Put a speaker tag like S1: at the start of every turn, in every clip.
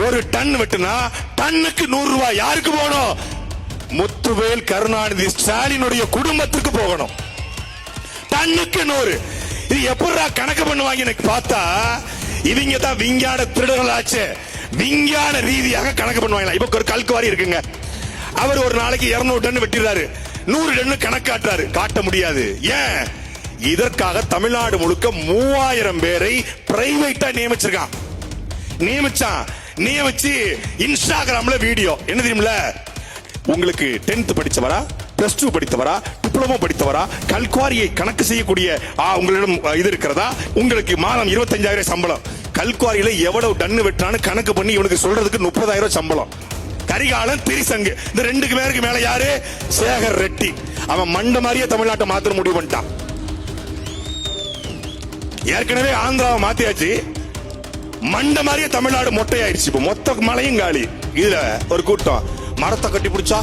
S1: ஒரு டன் வெட்டுனா டன்னுக்கு 100 ரூபாய் யாருக்கு போகணும்? முத்துவேல் கருணாநிதி ஸ்டாலினுடைய குடும்பத்துக்கு போகணும். டன்னுக்கு 100. இது எப்படா கணக்கு பண்ணுவாங்க எனக்கு பார்த்தா இவங்க தான் விஞ்ஞான திருடர்களாச்சு. விஞ்ஞான ரீதியாக கணக்கு பண்ணுவாங்க. இப்ப ஒரு கல்குவாரி இருக்குங்க, அவர் ஒரு நாளைக்கு 200 டன் வெட்டிடுறாரு, 100 டன் கணக்கு காட்டுறாரு. காட்ட முடியாது. ஏன்? இதற்காக தமிழ்நாடு முழுக்க 3000 பேரை பிரைவேட்டா நியமிச்சு இன்ஸ்டாகிராம்ல வீடியோ என்ன தெரியுமில, உங்களுக்கு 10th படிச்சவரா, +2 படித்தவரா, டிப்ளமோ படித்தவரா, கல்குவாரியை கணக்கு செய்யக்கூடிய உங்களிடம் இது இருக்கிறதா, உங்களுக்கு மாதம் 25,000 சம்பளம், கல்குவாரியில எவ்வளவு டன் வெட்டான்னு கணக்கு பண்ணி இவனுக்கு சொல்றதுக்கு 30,000 சம்பளம். கரிகாலன், திரிசங்கு, இந்த 2 பேருக்கு மேல யாரு? சேகர் ரெட்டி. அவன் மண்ட மாதிரியே தமிழ்நாட்டை மாத்த முடிவு பண்ணிட்டான். ஏற்கனவே ஆந்திராவை மாத்தியாச்சு, மண்ட மாதிரியே தமிழ்நாடு மொட்டையாயிருச்சு. இப்ப மொத்த மலையும் காலி. இதுல ஒரு கூட்டம் மரத்தை கட்டி பிடிச்சா,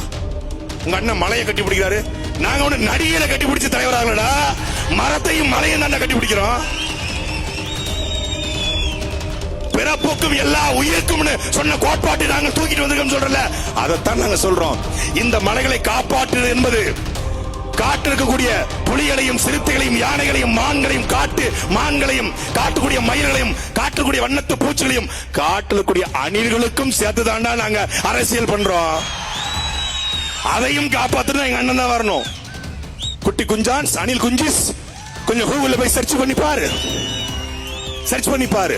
S1: உங்க அண்ணன் மலையை கட்டி பிடிக்கிறாரு. நாங்க ஒண்ணு நடிகையில கட்டி பிடிச்ச தலைவராகலடா, மரத்தையும் மலையும் தான் கட்டி பிடிக்கிறோம். பிறப்புக்கும் எல்லா உயிருக்கும் சொன்ன கோட்பாட்டை நாங்கள் தூக்கிட்டு வந்திருக்கோம் சொல்றல, அதைத்தான் நாங்க சொல்றோம். இந்த மலைகளை காப்பாற்றுவது என்பது காட்டு இருக்கக்கூடிய புலிகளையும் சிறுத்தைகளையும் யானைகளையும் மான்களையும் மான்களையும் காட்டுக்கூடிய மயில்களையும் காட்டுக்கூடிய வண்ணத்து பூச்சிகளையும் காட்டுக்கூடிய அணில்களுக்கும் சேர்த்து தாண்டா நாங்க அரசியல் பண்றோம். அதையும் காப்பாத்துனா எங்க அண்ணன் தான் வரணும். குட்டி குஞ்சான்ஸ், அணில் குஞ்சிஸ், கொஞ்சம் கூகுள்ல போய் சர்ச் பண்ணி பாரு.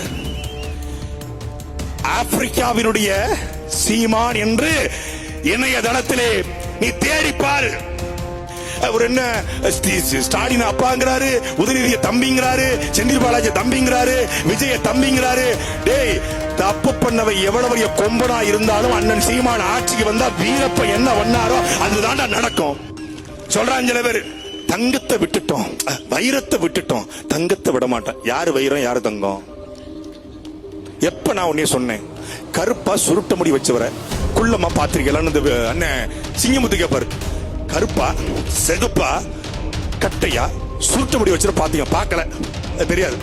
S1: ஆப்பிரிக்காவினுடைய சீமான் என்று இணையதளத்திலே நீ தேடிப்பாரு. அவர் என்ன ஸ்டாலின் அப்பாங்கிறாரு, உதயநிதிய தம்பிங்கிறாரு, செந்தில் பாலாஜி தம்பிங்கிறாரு, விஜய தம்பிங்கிறாரு. டேய், தப்பு பண்ணவை எவ்வளவு கொம்பனா இருந்தாலும் அண்ணன் சீமான் ஆட்சிக்கு வந்தா வீரப்ப என்ன பண்ணாரோ அதுதான்டா நடக்கும் சொல்றான் சில பேர். தங்கத்தை விட்டுட்டோம், வைரத்தை விட்டுட்டோம், தங்கத்தை விட மாட்டேன். யாரு வைரம் யாரு தங்கம்? எப்ப நான் உன்னைய சொன்னேன்? கருப்பா சுருட்ட முடி வச்சவரை குள்ளமா பாத்திரிக்கலான்னு அண்ணன் சிங்கமுத்து கேப்பாரு. கருப்பா செகுப்பா கட்டையா சுருட்ட முடி வச்சு பாத்தீங்க? பாக்கல, தெரியாது.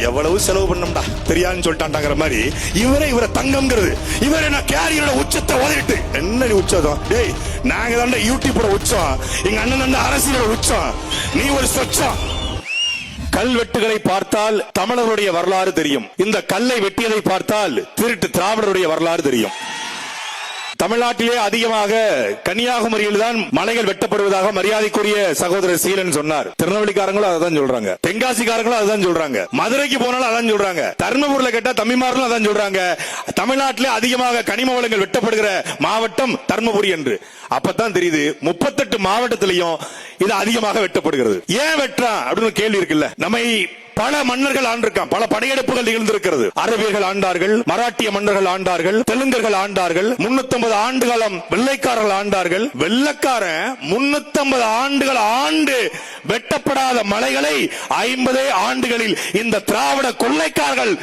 S1: எவ்வளவு செலவு பண்ணோம்டா தெரியாதுன்னு சொல்லிட்டாங்கிற மாதிரி இவரை தங்கம்ங்கிறது. இவரை நான் கேரியரோட உச்சத்தை ஓதிட்டு என்ன உச்சம்? டேய், நாங்க தாண்டா யூடியூபோட உச்சம், எங்க அண்ணன் தாண்டா அரசியலோட உச்சம், நீ ஒரு சொச்சம். கல்வெட்டுகளை பார்த்தால் தமிழருடைய வரலாறு தெரியும். இந்த கல்லை வெட்டியதை பார்த்தால் திருட்டு திராவிடருடைய வரலாறு தெரியும். தமிழ்நாட்டிலே அதிகமாக கன்னியாகுமரியில் தான் மலைகள் வெட்டப்படுவதாக மரியாதைக்குரிய சகோதரர் சீலன் சொன்னார். திருநெல்வேலிக்காரங்களும் அதான் சொல்றாங்க, தென்காசிக்காரங்களும் அதான் சொல்றாங்க, மதுரைக்கு போனாலும் அதான் சொல்றாங்க, தர்மபுரியில கேட்டா தம்பிமார்களும் அதான் சொல்றாங்க. தமிழ்நாட்டிலே அதிகமாக கனிம வளங்கள் வெட்டப்படுகிற மாவட்டம் தர்மபுரி என்று. அப்பதான் தெரியுது 38 மாவட்டத்திலையும் இது அதிகமாக வெட்டப்படுகிறது. ஏன் வெட்டுறான் அப்படின்னு கேள்வி இருக்குல்ல. நம்மை பல மன்னர்கள் ஆண்டிருக்கான், பல படையெடுப்புகள் நிகழ்ந்திருக்கிறது. அரபியர்கள் ஆண்டார்கள், மராட்டிய மன்னர்கள் ஆண்டார்கள், தெலுங்கர்கள் ஆண்டார்கள். 350 ஆண்டு காலம் வெள்ளைக்காரர்கள் ஆண்டார்கள். வெள்ளைக்காரன் 350 ஆண்டுகள் ஆண்டு வெட்டப்படாத மலைகளை 50 ஆண்டுகளில் இந்த திராவிட கொள்ளைக்காரர்கள்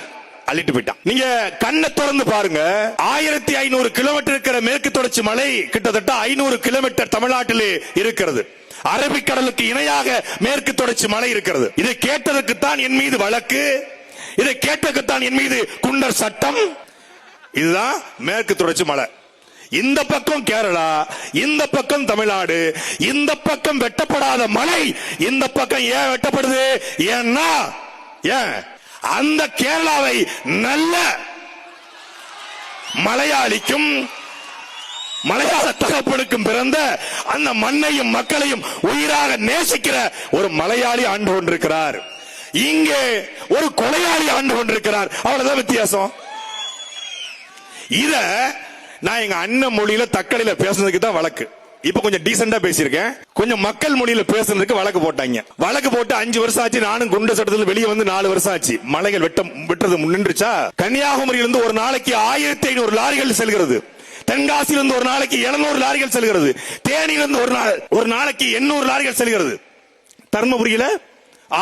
S1: அள்ளிட்டு போயிட்டான். நீங்க கண்ணை திறந்து பாருங்க, 1500 கிலோமீட்டர் இருக்கிற மேற்கு தொடர்ச்சி மலை கிட்டத்தட்ட 500 கிலோமீட்டர் தமிழ்நாட்டிலே இருக்கிறது. அரபிக்கடலுக்கு இணையாக மேற்கு தொடர்ச்சி மலை இருக்கிறது. இதை கேட்டதற்குத்தான் என் மீது வழக்கு, இதை கேட்டதற்குத்தான் என் மீது குண்டர் சட்டம். இதுதான் மேற்கு தொடர்ச்சி மலை. இந்த பக்கம் கேரளா, இந்த பக்கம் தமிழ்நாடு, இந்த பக்கம் வெட்டப்படாத மலை இந்த பக்கம் ஏன் வெட்டப்படுது? ஏன்னா அந்த கேரளாவை நல்ல மலையாளிக்கும் மலையாள தகப்பனுக்கும் பிறந்த அந்த மண்ணையும் மக்களையும் உயிராக நேசிக்கிற ஒரு மலையாளி ஆண்டு கொண்டிருக்கிறார். இங்கே ஒரு கொலையாளி ஆண்டு கொண்டிருக்கிறார். அவ்வளவுதான் வித்தியாசம். இத நான் எங்க அண்ணன் மொழியில தக்கலையில பேசுனதுக்கு தான் வழக்கு. இப்ப கொஞ்சம் டீசெண்டா பேசியிருக்கேன். கொஞ்சம் மக்கள் மொழியில பேசுறதுக்கு வழக்கு போட்டாங்க. வழக்கு போட்டு 5 வருஷம் ஆச்சு. நானும் குண்ட சட்டத்தில் வெளியே வந்து 4 வருஷம் ஆச்சு. மலைகள் வெட்டுறது நின்றுச்சா? கன்னியாகுமரியிலிருந்து ஒரு நாளைக்கு 1500 லாரிகள் செல்கிறது. தென்காசியிலிருந்து ஒரு நாளைக்கு 700 லாரிகள் செல்கிறது. தேனியிலிருந்து ஒரு நாளைக்கு 800 லாரிகள் செல்கிறது. தர்மபுரியில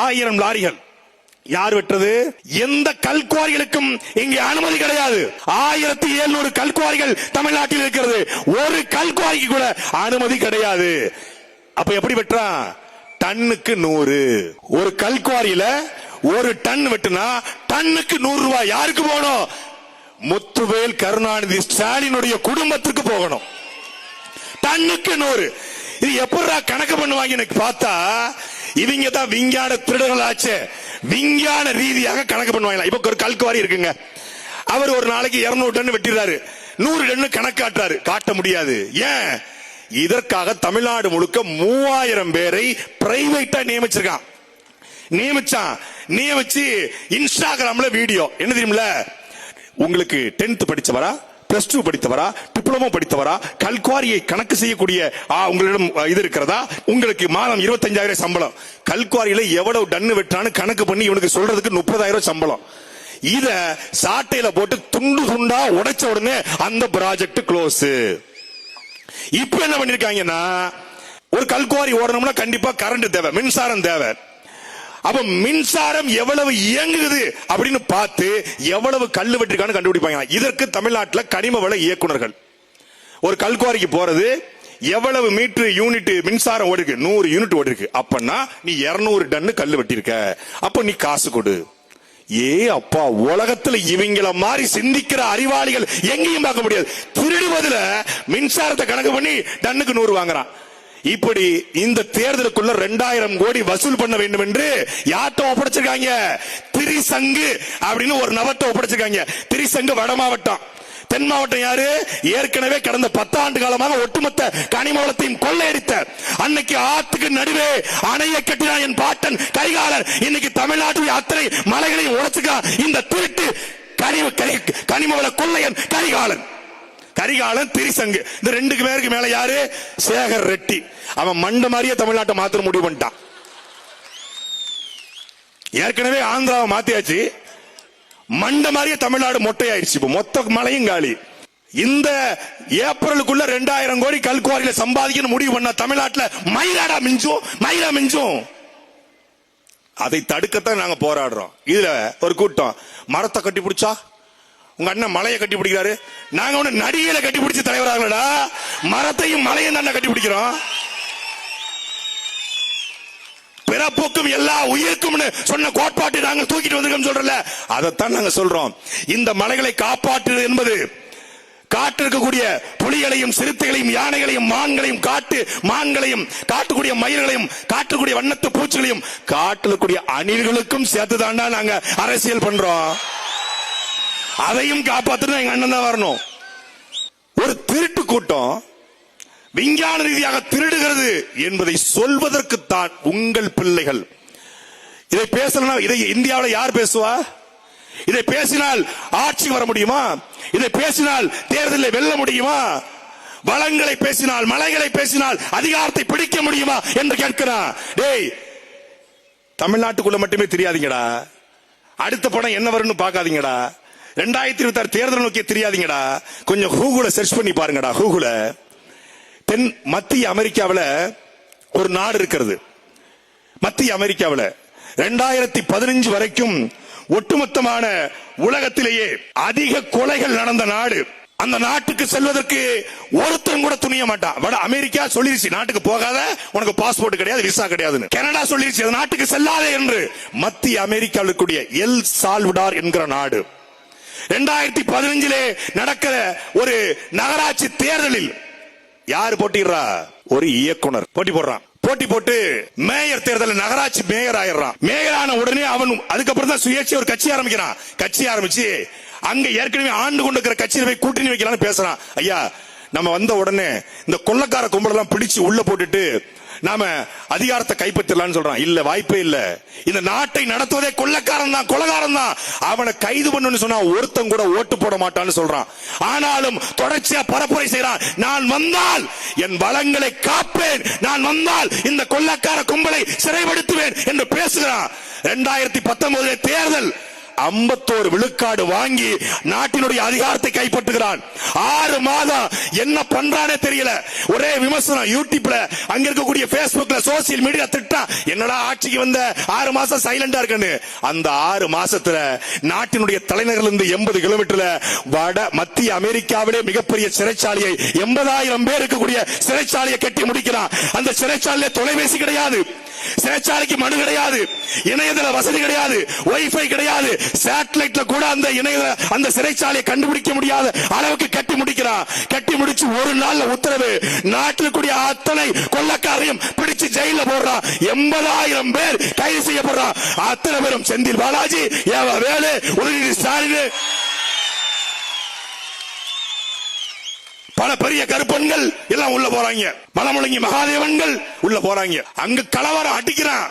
S1: 1000 லாரிகள். யார் வெட்டுறது? எந்த கல்குவாரிகளுக்கும் இங்கே அனுமதி கிடையாது. 1700 கல்குவாரிகள் தமிழ்நாட்டில் இருக்கிறது. ஒரு கல்குவாரிக்கு கூட அனுமதி கிடையாது. அப்ப எப்படி வெட்டுறான்? டன்னுக்கு 100. ஒரு கல்குவாரியில ஒரு டன் வெட்டுனா டன்னுக்கு 100 ரூபாய் யாருக்கு போகணும்? முத்துவேல் கருணாநிதி ஸ்டாலினுடைய குடும்பத்துக்கு போகணும். டன்னுக்கு 100. இது எப்படா கணக்கு பண்ணுவாங்க எனக்கு பார்த்தா, இவங்க தான் விஞ்ஞான திருடர்கள் ஆச்சு. விஞ்ஞான ரீதியாக கணக்கு பண்ணுவாங்க. இப்ப ஒரு கல்குவாரி இருக்குங்க, அவர் ஒரு நாளைக்கு 200 டன் வெட்டிடுறாரு, 100 டன் கணக்காட்டுறாரு. காட்ட முடியாது. ஏன்? இதற்காக தமிழ்நாடு முழுக்க 3000 பேரை பிரைவேட்டா நியமிச்சு இன்ஸ்டாகிராம்ல வீடியோ. என்ன தெரியுமில்ல, உங்களுக்கு 10th படிச்சவரா, +2 படித்தவரா, டிப்ளமோ படித்தவரா, கல்குவாரியை கணக்கு செய்யக்கூடிய உங்களிடம் இது இருக்கிறதா, உங்களுக்கு மாதம் 25,000 சம்பளம், கல்குவாரியில எவ்வளவு டன்னு வெட்டான்னு கணக்கு பண்ணி இவனுக்கு சொல்றதுக்கு 30,000 சம்பளம். இத சாட்டையில போட்டு துண்டு துண்டா உடைச்ச உடனே அந்த ப்ராஜெக்ட் க்ளோஸ். இப்ப என்ன பண்ணிருக்காங்கன்னா, ஒரு கல்குவாரி ஓடணும்னா கண்டிப்பா கரண்ட் தேவை, மின்சாரம் தேவை. அப்ப மின்சாரம் எவ்வளவு இயங்குது அப்படின்னு பார்த்து எவ்வளவு கல்லு வெட்டிருக்கான்னு கண்டுபிடிப்பாங்க. இதற்கு தமிழ்நாட்டில் கனிம வள இயக்குனர்கள் ஒரு கல்குவாரிக்கு போறது, எவ்வளவு மீட்டர் யூனிட் மின்சாரம் ஓடிருக்கு, 100 யூனிட் ஓடிருக்கு, அப்பன்னா நீ 200 டன் கல்லு வெட்டிருக்க, அப்ப நீ காசு கொடு. ஏ அப்பா, உலகத்துல இவங்கள மாதிரி சிந்திக்கிற அறிவாளிகள் எங்கேயும் பார்க்க முடியாது. திருடுவதுல மின்சாரத்தை கணக்கு பண்ணி டன்னுக்கு 100 வாங்குறான். இப்படி இந்த தேர்தலுக்குள்ள 2000 கோடி வசூல் பண்ண வேண்டும் என்று யார்ட்ட ஒப்படைச்சிருக்காங்க? திரிசங்கு அப்படின்னு ஒரு நபர்ட்ட ஒப்படைச்சிருக்காங்க. திரிசங்கு வட மாவட்டம். தென் மாவட்டம் யாரு? ஏற்கனவே கடந்த 10 ஆண்டு காலமாக ஒட்டுமொத்த கனிம வளத்தையும் கொள்ளையடித்த, அன்னைக்கு ஆத்துக்கு நடுவே அணையை கட்டினான் என் பாட்டன் கரிகாலன். இன்னைக்கு தமிழ்நாட்டுடைய அத்தனை மலைகளையும் உடைச்சுக்கான் இந்த திருட்டு கனிம வள கொள்ளையன் கரிகாலன். திரிசங்கு. இந்த 2 பேருக்கு மேல யாரு? சேகர் ரெட்டி. அவன் மண்ட மாதிரியே தமிழ்நாட்டை மாத்திர முடிவு பண்ணிட்டான். ஏற்கனவே ஆந்திராவை மாத்தியாச்சு, மண்ட மாதிரியே தமிழ்நாடு மொட்டையாயிருச்சு. இப்ப மொத்த மலையும் காலி. இந்த ஏப்ரலுக்குள்ள 2000 கோடி கல்குவாரியில சம்பாதிக்கணும் முடிவு பண்ண தமிழ்நாட்டில் மயிலா மிஞ்சும். அதை தடுக்கத்தான் நாங்க போராடுறோம். இதுல ஒரு கூட்டம் மரத்தை கட்டி பிடிச்சா, உங்க அண்ணன் மலையை கட்டி பிடிக்கிறாரு, நாங்க ஒண்ணு நடிகையில கட்டி பிடிச்ச தலைவராங்களா? மரத்தையும் மலையும் தான் கட்டி பிடிக்கிறோம். பிறப்புக்கும் எல்லா உயிருக்கும் சொன்ன கோட்பாட்டை நாங்கள் தூக்கிட்டு வந்திருக்கோம் சொல்றல, அதைத்தான் நாங்க சொல்றோம். இந்த மலைகளை காப்பாற்றுவது என்பது காட்டு இருக்கக்கூடிய புலிகளையும் சிறுத்தைகளையும் யானைகளையும் மான்களையும் மான்களையும் காட்டுக்கூடிய மயில்களையும் காட்டுக்கூடிய வண்ணத்து பூச்சிகளையும் காட்டுக்கூடிய அணில்களுக்கும் சேர்த்துதாண்டா நாங்க அரசியல் பண்றோம். அதையும் காப்பாற்ற எங்க அண்ணன் தான் வரணும். ஒரு திருட்டு கூட்டம் விஞ்ஞான ரீதியாக திருடுகிறது என்பதை சொல்வதற்குத்தான் உங்கள் பிள்ளைகள். இதை பேசலாம். இதை இந்தியாவில் யார் பேசுவா? இதை பேசினால் ஆட்சி வர முடியுமா? இதை பேசினால் தேர்தலில் வெல்ல முடியுமா? வளங்களை பேசினால், மலைகளை பேசினால் அதிகாரத்தை பிடிக்க முடியுமா என்று கேட்கிறான். டேய், தமிழ்நாட்டுக்குள்ள மட்டுமே தெரியாதீங்கடா, அடுத்த படம் என்ன வரும்னு பார்க்காதீங்கடா, 2026 தேர்தல் நோக்கி தெரியாதீங்கடா, கொஞ்சம் கூகுள சர்ச் பண்ணி பாருங்கடா. கூகுள மத்திய அமெரிக்காவில் ஒரு நாடு இருக்கிறது. மத்திய அமெரிக்காவில் 2015 வரைக்கும் ஒட்டுமொத்தமான உலகத்திலேயே அதிக கொலைகள் நடந்த நாடு. அந்த நாட்டுக்கு செல்வதற்கு ஒருத்தரும் கூட துணிய மாட்டான். வட அமெரிக்கா சொல்லிருச்சு, நாட்டுக்கு போகாத, உனக்கு பாஸ்போர்ட் கிடையாது, விசா கிடையாதுன்னு. கனடா சொல்லிருச்சு, அந்த நாட்டுக்கு செல்லாதே என்று. மத்திய அமெரிக்காவில் கூடிய எல் சால்வடார் என்கிற நாடு 2015 நடக்கிற ஒரு நகராட்சி தேர்தலில் யாரு போட்டிடுறா? ஒரு இயக்குனர் போட்டி போடுறான். போட்டி போட்டு மேயர் தேர்தலில் நகராட்சி மேயர் ஆயிடுறான். மேயர் ஆன உடனே அவன் அதுக்கப்புறம் தான் சுயேட்சை ஒரு கட்சி ஆரம்பிக்கிறான். கட்சி ஆரம்பிச்சு அங்க ஏற்கனவே ஆண்டு கொண்டிருக்கிற கட்சியில போய் கூட்டணி வைக்கலாம்னு பேசுறான். ஐயா, நம்ம வந்த உடனே இந்த கொள்ளக்கார கும்பலெல்லாம் பிடிச்சு உள்ள போட்டுட்டு நாம அதிகாரத்தை கைப்பற்றலாம்னு சொல்றான். இல்ல, வாய்ப்பே இல்ல. இந்த நாட்டை நடத்துவதே கொள்ளக்காரன் தான், கொலகாரன் தான். அவனை கைது பண்ணு சொன்னா ஒருத்தன் கூட ஓட்டு போட மாட்டான்னு சொல்றான். ஆனாலும் தொடர்ச்சியா பரப்புரை செய்யறான். நான் வந்தால் என் வளங்களை காப்பேன், நான் வந்தால் இந்த கொள்ளக்கார கும்பலை சிறைப்படுத்துவேன் என்று பேசுகிறான். 2019 தேர்தல் 51 விழுக்காடு வாங்கி நாட்டினுடைய அதிகாரத்தை கைப்பற்றுகிறான். 6 மாதம் என்ன பண்றானே தெரியல. ஒரே விமர்சனம் யூடியூப்ல, அங்க இருக்கக்கூடிய பேஸ்புக்ல, சோசியல் மீடியா திட்டா, என்னடா ஆட்சிக்கு வந்த 6 மாசம் சைலண்டா இருக்குன்னு. அந்த 6 மாசத்துல நாட்டினுடைய தலைநகர்ல இருந்து 80 கிலோமீட்டர்ல வட மத்திய அமெரிக்காவிலே மிகப்பெரிய சிறைச்சாலையை, 80,000 பேர் இருக்கக்கூடிய சிறைச்சாலையை கட்டி முடிக்கிறான். அந்த சிறைச்சாலையில தொலைபேசி கிடையாது, சிறைச்சாலைக்கு மனு கிடையாது, இணையதள வசதி கிடையாது, வைஃபை கிடையாது, சேட்டலைட்ல கூட அந்த இணையதள அந்த சிறைச்சாலையை கண்டுபிடிக்க முடியாத அளவுக்கு கட்டி முடிக்கிறான். கட்டி முடிச்சு ஒரு நாள்ல உத்தரவு, நாட்டில் கூடிய அத்தனை கொள்ளக்காரையும் பிடிச்சு ஜெயில போடுறான். 80,000 பேர் கைது செய்யப்படுறான். அத்தனை பேரும் செந்தில் பாலாஜி, ஏவா வேலு, உதயநிதி ஸ்டாலின், பல பெரிய கருப்பன்கள் எல்லாம் உள்ள போறாங்க. மலமுழங்கி மகாதேவன்கள் உள்ள போறாங்க. அங்க கலவரம் அடிக்கிறான்.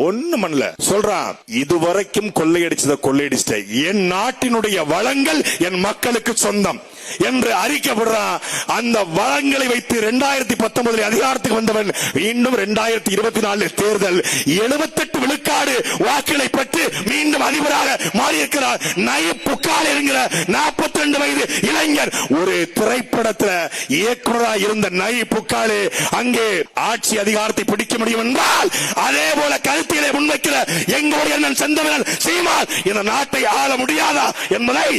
S1: ஒண்ணு மண்ல சொல்றான், இதுவரைக்கும் கொள்ளையடிச்சத கொள்ளையடிச்சிட்ட, என் நாட்டினுடைய வளங்கள் என் மக்களுக்கு சொந்தம் என்று அறிக்கைப்படுறான். அந்த வளங்களை வைத்து 2019 அதிகாரத்துக்கு வந்தவன் மீண்டும் 2024 தேர்தல் 78 விழுக்காடு வாக்குகளை பெற்று மீண்டும் அதிபராக மாறியிருக்கிறார். நயீப் புக்கால் என்கிற 42 வயது இளைஞர். ஒரு திரைப்படத்தில் இயக்குநராக இருந்த நயீப் புக்காலே அங்கே ஆட்சி அதிகாரத்தை பிடிக்க முடியும் என்றால், அதே போல கருத்திலே முன்வைக்கிற எங்களுடைய அண்ணன் செந்தமிழன் சீமான் இந்த நாட்டை ஆள முடியாதா என்பதை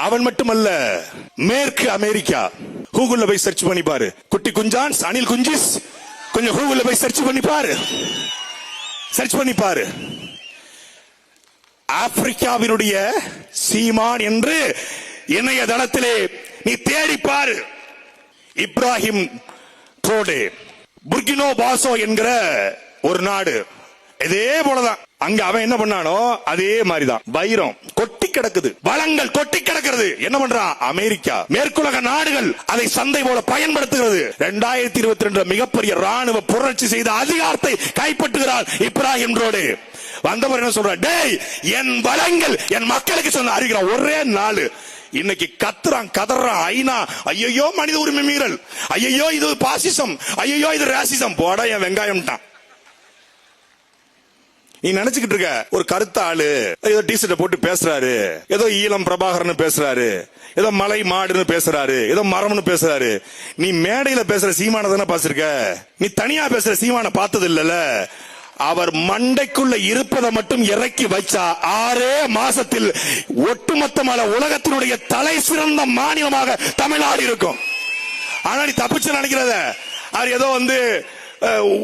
S1: அவன் மட்டுமல்ல, மேற்கு அமெரிக்கா, கூகுள்ல போய் சர்ச் பண்ணி பாரு, குட்டி குஞ்சான் அனில் குஞ்சிஸ், கொஞ்சம் கூகுள்ல போய் சர்ச் பண்ணி பாரு, சர்ச் பண்ணி பாரு. ஆப்பிரிக்காவினுடைய சீமான் என்று இணையதளத்திலே நீ தேடி பாரு. இப்ராஹிம் ட்ரோடே, புர்கினோ பாசோ என்கிற ஒரு நாடு, இதே போலதான். அங்க அவன் என்ன பண்ணானோ அதே மாதிரிதான். வைரம் கொட்டி கிடக்குது, வளங்கள் கொட்டி கிடக்கிறது. என்ன பண்றான் அமெரிக்கா, மேற்குலக நாடுகள் அதை சந்தை போல பயன்படுத்துகிறது. 2022 மிகப்பெரிய ராணுவ புரட்சி செய்த அதிகாரத்தை கைப்பற்றுகிறார் இப்ராஹிம் ட்ரோடே. வந்தவர் என்ன சொல்ற, டேய் என் வளங்கள் என் மக்களுக்கு சொன்ன அறிகிறான். ஒரே நாள் இன்னைக்கு கத்துறான், கதறான். ஐநா ஐயோ மனித உரிமை மீறல், ஐயோ இது பாசிசம், ஐயோ இது ராசிசம், போட என் வெங்காயம்ட்டான். நீ நினைச்சுக்கிட்டு இருக்க ஒரு கருத்த ஆளு ஏதோ டிஷர்ட் போட்டு பேசுறாரு, ஏதோ ஈழம் பிரபாகரன் பேசுறாரு, ஏதோ மலை மாடுன்னு பேசுறாரு, ஏதோ மரம்னு பேசுறாரு. நீ மேடையில பேசுற சீமான தானே பாத்திருக்க, நீ தனியா பேசுற சீமான பார்த்தது இல்லல. அவர் மண்டைக்குள்ள இருப்பதை மட்டும் இறக்கி வச்சா 6 மாசத்தில் ஒட்டுமொத்தமான உலகத்தினுடைய தலை சிறந்த மாநிலமாக தமிழ்நாடு இருக்கும். ஆனா நீ தப்பிச்சு நினைக்கிறத, அவர் ஏதோ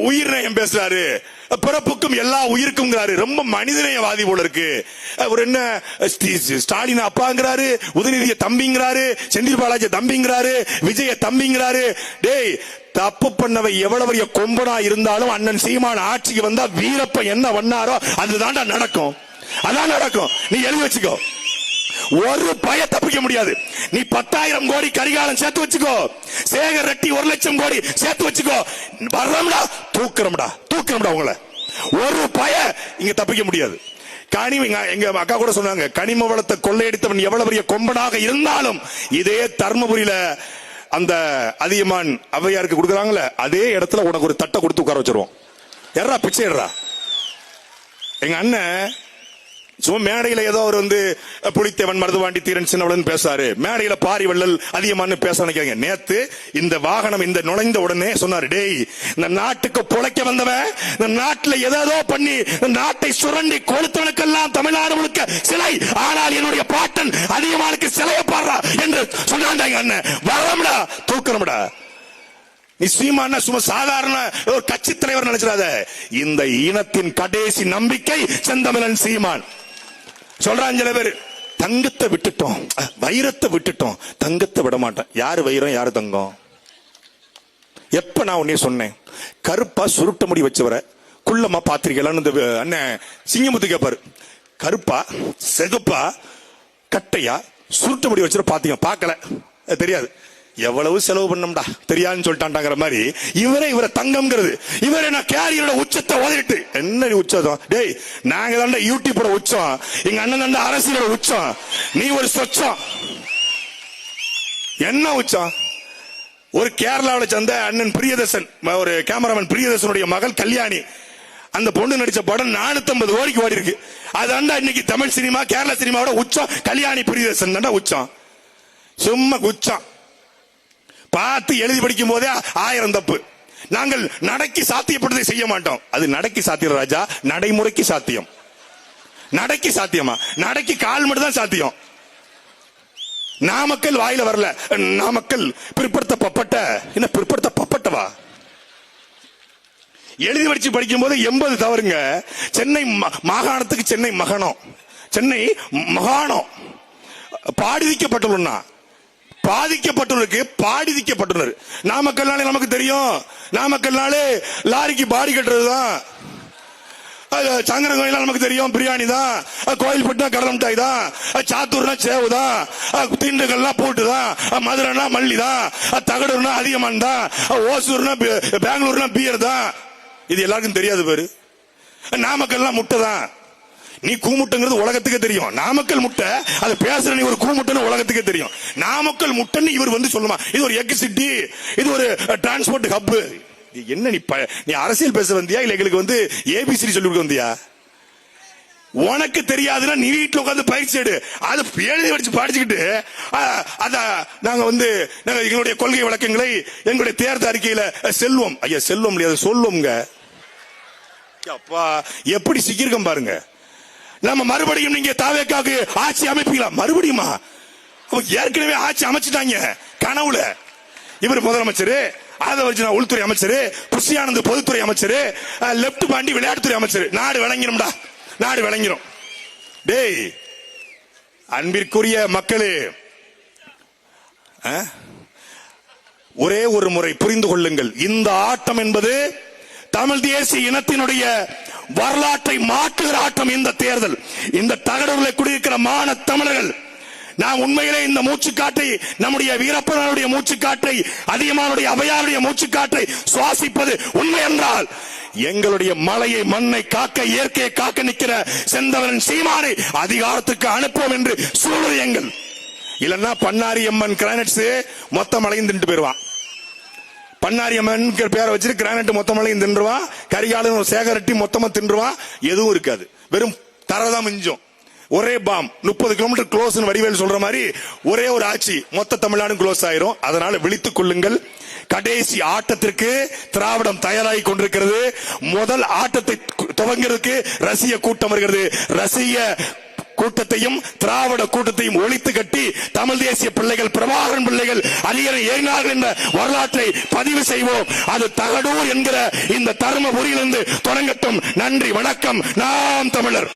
S1: உயிர்நயம் பேசுறாரு, பிறப்புக்கும் எல்லா உயிருக்கும், ரொம்ப மனிதநேயவாதி போல இருக்கு. ஒரு என்ன ஸ்டாலின் அப்பாங்கிறாரு, உதயநிதிய தம்பிங்கிறாரு, செந்தில் பாலாஜி தம்பிங்கிறாரு, விஜய தம்பிங்கிறாரு. டேய், தப்பு பண்ணவை எவ்வளவு பெரிய கொம்பனா இருந்தாலும் அண்ணன் சீமான் ஆட்சிக்கு வந்தா வீரப்ப என்ன பண்ணாரோ அதுதான்டா நடக்கும். அதான் நடக்கும். நீ எழுதி வச்சுக்கோ. ஒரு பய தப்பிக்க முடியாது. நீ 10,000 கோடி கரிகாலம் சேர்த்து வச்சுக்கோ, சேகர் ரெட்டி 1,00,000 கோடி சேர்த்து வச்சுக்கோ, வர்றோம்டா தூக்குறோம்டா உங்களை. ஒரு பய இங்க தப்பிக்க முடியாது. எங்க அக்கா கூட சொன்னாங்க, கனிம வளத்தை கொள்ளையடித்தவன் எவ்வளவு பெரிய கொம்பனாக இருந்தாலும் இதே தர்மபுரியில அந்த அதியமான் ஔவையாருக்கு கொடுக்குறாங்கல்ல, அதே இடத்துல உனக்கு ஒரு தட்டை கொடுத்து உட்கார வச்சிருவோம். எறா பிச்சை எடுறா. எங்க அண்ணன் சும்மா மேடையில ஏதோ ஒரு புலித்தேவன் மருதுவாண்டி தீரன் சின்னவளன் பேசாரு, மேடையில பாரி வள்ளல் அதிகமான பேச நினைக்கிறாங்க. நேத்து இந்த வாகனம் இந்த நுழைந்த உடனே சொன்னாரு, டேய் இந்த நாட்டுக்கு பொழைக்க வந்தவன், இந்த நாட்டுல ஏதோ பண்ணி நாட்டை சுரண்டி கொளுத்தவனுக்கெல்லாம் தமிழ்நாடு முழுக்க சிலை, ஆனால் என்னுடைய பாட்டன் அதிகமானுக்கு சிலையை பாடுறா என்று சொன்னாங்க. அண்ணன் வரம்டா தூக்கணும்டா. நீ சீமான சும்மா சாதாரண ஒரு கட்சி தலைவர் நினைச்சிடாத. இந்த இனத்தின் கடைசி நம்பிக்கை செந்தமிழன் சீமான். சொல்றான் சில பேர், தங்கத்தை விட்டுட்டோம், வைரத்தை விட்டுட்டோம், தங்கத்தை விட மாட்டேன். யாரு வைரம் யாரு தங்கம்? எப்ப நான் உன்னே சொன்னேன், கருப்பா சுருட்ட முடி வச்சவர குள்ளமா பாத்திரிக்கலான்னு அண்ணன் சிங்கமுத்து கேப்பாரு. கருப்பா செகுப்பா கட்டையா சுருட்ட முடி வச்சுற பாத்தீங்க? பாக்கல, தெரியாது. எவ்வளவு செலவு பண்ணோம்டா தெரியாதுன்னு சொல்லிட்டாங்கிற மாதிரி இவரை தங்கம்ங்கிறது. இவரை நான் கேரியரோட உச்சத்தை ஓதிட்டு என்ன உச்சம்? டேய், நாங்க தாண்டா யூடியூபோட உச்சம், எங்க அண்ணன் தாண்டா அரசியலோட உச்சம், நீ ஒரு சொச்சம். என்ன உச்சம்? ஒரு கேரளாவில் சேர்ந்த அண்ணன் பிரியதர்சன், ஒரு கேமராமேன் பிரியதர்சனுடைய மகள் கல்யாணி, அந்த பொண்ணு நடிச்ச படம் 450 கோடிக்கு ஓடி இருக்கு. அதாண்டா இன்னைக்கு தமிழ் சினிமா கேரளா சினிமாவோட உச்சம். கல்யாணி பிரியதர்சன் தாண்டா உச்சம். சும்மா உச்சம். பார்த்து எழுதி படிக்கும் போதே 1000 தப்பு. நாங்கள் நடைக்கு சாத்தியப்பட்டதை செய்ய மாட்டோம். அது நடைக்கு சாத்தியம் ராஜா, நடைமுறைக்கு சாத்தியம். நடைக்கு சாத்தியமா? நடைக்கு கால் மட்டும் தான் சாத்தியம். நாமக்கல் வாயில வரல. நாமக்கல் பிற்படுத்தப்பட்ட, என்ன பிற்படுத்தப்பட்டவா? எழுதி வச்சு படிக்கும் போது 80 தவறுங்க. சென்னை மாகாணத்துக்கு சென்னை மகனம், சென்னை மகாணம் பாடிதிக்கப்பட்டுள்ளா, பாதிக்கப்பட்டுள்ளருக்கு பாடிதிக்கப்பட்டுள்ளது. நாமக்கல்னாலே நமக்கு தெரியும், நாமக்கல்னாலே லாரிக்கு பாடி கட்டுறதுதான். சங்கரன் கோயில் நமக்கு தெரியும், பிரியாணி தான். கோயில்பட்டு கடலை மிட்டாய் தான். சாத்தூர்னா சேவு தான். திண்டுக்கல்னா பூட்டு தான். மதுரைனா மல்லி தான். தகடூர்னா அதிகமான் தான். ஓசூர்னா பெங்களூர்னா பியர் தான். இது எல்லாருக்கும் தெரியாது பேரு. நாமக்கல்னா முட்டை தான். நீ கூமுட்டைங்கிறது உலகத்துக்கே தெரியும். நாமக்கல் முட்டை, அது பேசுற நீ ஒரு கூமுட்டைன்னு உலகத்துக்கே தெரியும். நாமக்கல் முட்டைன்னு இவர் வந்து சொல்லுமா, இது ஒரு எக் சிட்டி, இது ஒரு டிரான்ஸ்போர்ட் ஹப். என்ன நீ அரசியல் பேச வந்தியா இல்ல எங்களுக்கு வந்து ஏபிசி சொல்லி கொடுக்க வந்தியா? உனக்கு தெரியாதுன்னா நீ வீட்டுல உட்காந்து பயிற்சி எடு. அதை எழுதி வச்சு படிச்சுக்கிட்டு அத நாங்க வந்து எங்களுடைய கொள்கை விளக்கங்களை எங்களுடைய தேர்தல் அறிக்கையில செல்வம், ஐயா செல்வம் இல்லையா, சொல்லுவோங்க. அப்பா எப்படி சிக்கிருக்கம் பாருங்க. நம்ம மறுபடியும் நீங்க தாவேக்காக்கு ஆட்சி அமைப்பீங்களா? மறுபடியுமா? ஏற்கனவே ஆட்சி அமைச்சிட்டாங்க கனவுல. இவர் முதலமைச்சர், அதை வச்சு நான் உள்துறை அமைச்சர், புஷியானந்த் பொதுத்துறை அமைச்சர், லெப்ட் பாண்டி விளையாட்டுத்துறை அமைச்சர். நாடு விளங்கிடும்டா, நாடு விளங்கிடும். டேய் அன்பிற்குரிய மக்களே, ஒரே ஒரு முறை புரிந்து கொள்ளுங்கள். இந்த ஆட்டம் என்பது தமிழ் தேசிய இனத்தினுடைய வரலாற்றை மாற்றுகிற ஆட்டம். இந்த தேர்தல், இந்த தகடூரில் குடியிருக்கிற மான தமிழர்கள், நாம் உண்மையிலே இந்த மூச்சுக்காற்றை, நம்முடைய வீரப்பனுடைய மூச்சுக்காற்றை, அதிகமானுடைய அவையாருடைய மூச்சுக்காற்றை சுவாசிப்பது உண்மை என்றால், எங்களுடைய மலையை மண்ணை காக்க, இயற்கையை காக்க நிற்கிற செந்தவரன் சீமானை அதிகாரத்துக்கு அனுப்புவோம் என்று சூழ்நிலைகள். இல்லன்னா பண்ணாரி அம்மன் கிரானைட்ஸ் மொத்த மலையும் தின்ட்டு போயிருவான். பண்ணாரி அம்மன் பேரை வச்சுட்டு கிரானைட் மொத்த மலையும் தின்றுவான். கரிகாலன் சேகரட்டி மொத்தமா தின்றுவான். எதுவும் இருக்காது, வெறும் தரதான் மிஞ்சும். ஒரே பாம் 30 கிலோமீட்டர் க்ளோஸ் வடிவேல் சொல்ற மாதிரி ஒரே ஒரு ஆட்சி மொத்த தமிழ்நாடு க்ளோஸ் ஆயிரும். அதனால விழித்துக் கொள்ளுங்கள். கடைசி ஆட்டத்திற்கு திராவிடம் தயாராகி கொண்டிருக்கிறது. முதல் ஆட்டத்தை துவங்கிறதுக்கு ரசிக கூட்டம் வருகிறது. ரசிக கூட்டத்தையும் திராவிட கூட்டத்தையும் ஒழித்து கட்டி தமிழ் தேசிய பிள்ளைகள், பிரபாகரன் பிள்ளைகள் அதிகாரம் ஏறினார்கள் என்ற வரலாற்றை பதிவு செய்வோம். அது தகடூர் என்கிற இந்த தருமபுரியிலிருந்து தொடங்கட்டும். நன்றி, வணக்கம். நாம் தமிழர்.